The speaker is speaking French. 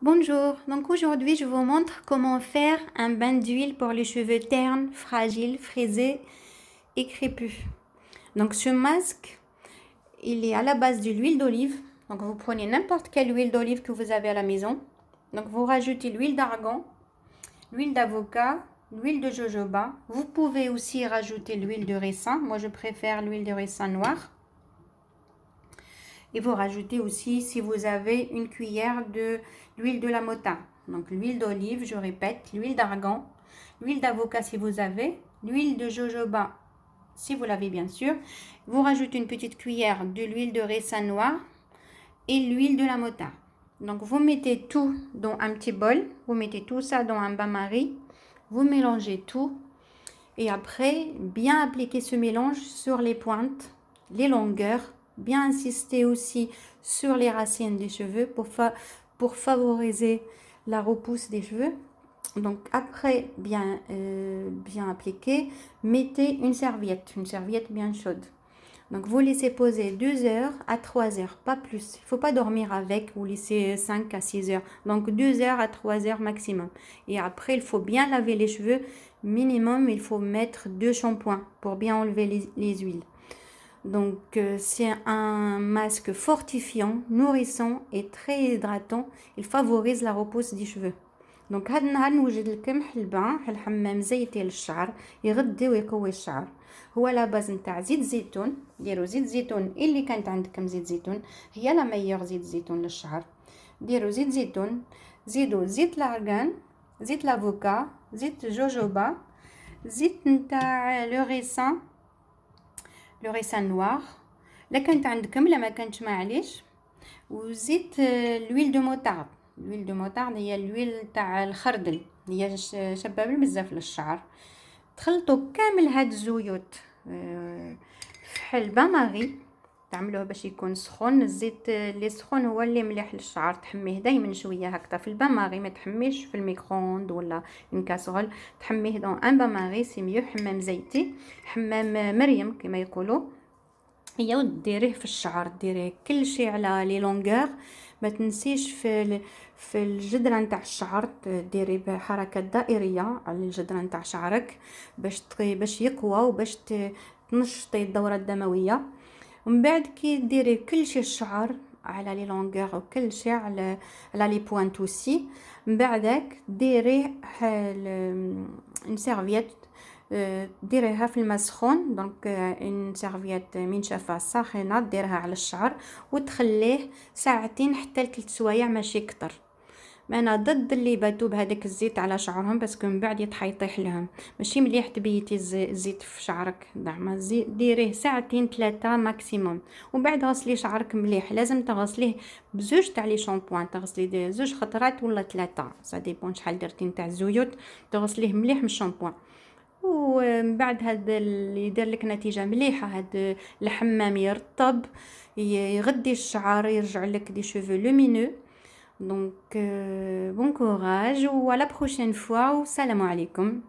Bonjour, donc aujourd'hui je vous montre comment faire un bain d'huile pour les cheveux ternes, fragiles, frisés et crépus. Donc ce masque, il est à la base de l'huile d'olive. Donc vous prenez n'importe quelle huile d'olive que vous avez à la maison. Donc vous rajoutez l'huile d'argan, l'huile d'avocat, l'huile de jojoba. Vous pouvez aussi rajouter l'huile de ricin. Moi je préfère l'huile de ricin noire. Et vous rajoutez aussi, si vous avez une cuillère de l'huile de la mota. Donc l'huile d'olive, je répète, l'huile d'argan, l'huile d'avocat si vous avez, l'huile de jojoba si vous l'avez bien sûr. Vous rajoutez une petite cuillère de l'huile de ricin noir et l'huile de la mota. Donc vous mettez tout dans un petit bol, vous mettez tout ça dans un bain-marie, vous mélangez tout et après bien appliquer ce mélange sur les pointes, les longueurs. Bien insister aussi sur les racines des cheveux pour favoriser la repousse des cheveux. Donc après bien appliquer, mettez une serviette bien chaude. Donc vous laissez poser 2 heures à 3 heures, pas plus. Il ne faut pas dormir avec, vous laissez 5 à 6 heures. Donc 2 heures à 3 heures maximum. Et après il faut bien laver les cheveux. Minimum il faut mettre 2 shampoings pour bien enlever les huiles. Donc c'est un masque fortifiant, nourrissant et très hydratant. Il favorise la repousse des cheveux. دونك هاد النهار نوجد لكم حلبة الحمام زيتي للشعر يغذي ويقوي الشعر. هو لا باز نتاع زيت زيتون. ديروا زيت زيتون اللي كانت عندكم زيت زيتون هي لا ميور زيت زيتون للشعر. ديروا زيت زيتون، زيدوا زيت لارغان، زيت لافوكا، زيت جوجوبا، زيت نتاع لو ريسان نوار لا كانت عندكم، لا ما كانتش معليش. وزيت لويل دو موطارد. لويل دو موطارد هي الويل تاع الخردل، هي شبابل بزاف للشعر. تخلطوا كامل هاد الزيوت في حلبة ماغي، تعملوه باش يكون سخون. الزيت اللي سخون هو اللي مليح للشعر، تحميه دائما شويه هكذا في البان ماغي، ما تحميش في الميكرووند ولا اون كاسرول، تحميه دون ان بان ماغي سي ميو. حمام زيتي، حمام مريم كما يقولوا. هي وديريه في الشعر، ديريه كل شيء على لي لونغور. ما تنسيش في الجدرة نتاع الشعر ديري بحركات دائرية على الجدرة نتاع شعرك باش يقوى وباش تنشطي الدورة الدموية. ومن بعد كي ديري كل شيء الشعر على لي لونغور وكل شيء على لي بوينت اوسي، من بعدك ديري ان سيرفيت، ديريها في الماء سخون. دونك ان سيرفيت منشفه ساخنه ديرها على الشعر وتخليه ساعتين حتى ل3 سوايع ماشي كتر. انا ضد اللي باتوا بهذاك الزيت على شعرهم باسكو من بعد يطيح لهم. ماشي مليح تبيتي الزيت في شعرك، زعما ديريه ساعتين 3 ماكسيموم. ومن بعد غسلي شعرك مليح. لازم تغسليه بزوج تاع لي شامبوان، تغسلي زوج خطرات ولا 3، سا ديبون شحال درتي نتاع الزيوت. تغسليه مليح من الشامبوان. ومن بعد هذا اللي يدير لك نتيجه مليحه، هذا الحمام يرطب يغدي الشعر، يرجع لك دي شوفو لومينو. دونك بون كوراج و لا بروشين فوا، والسلام عليكم.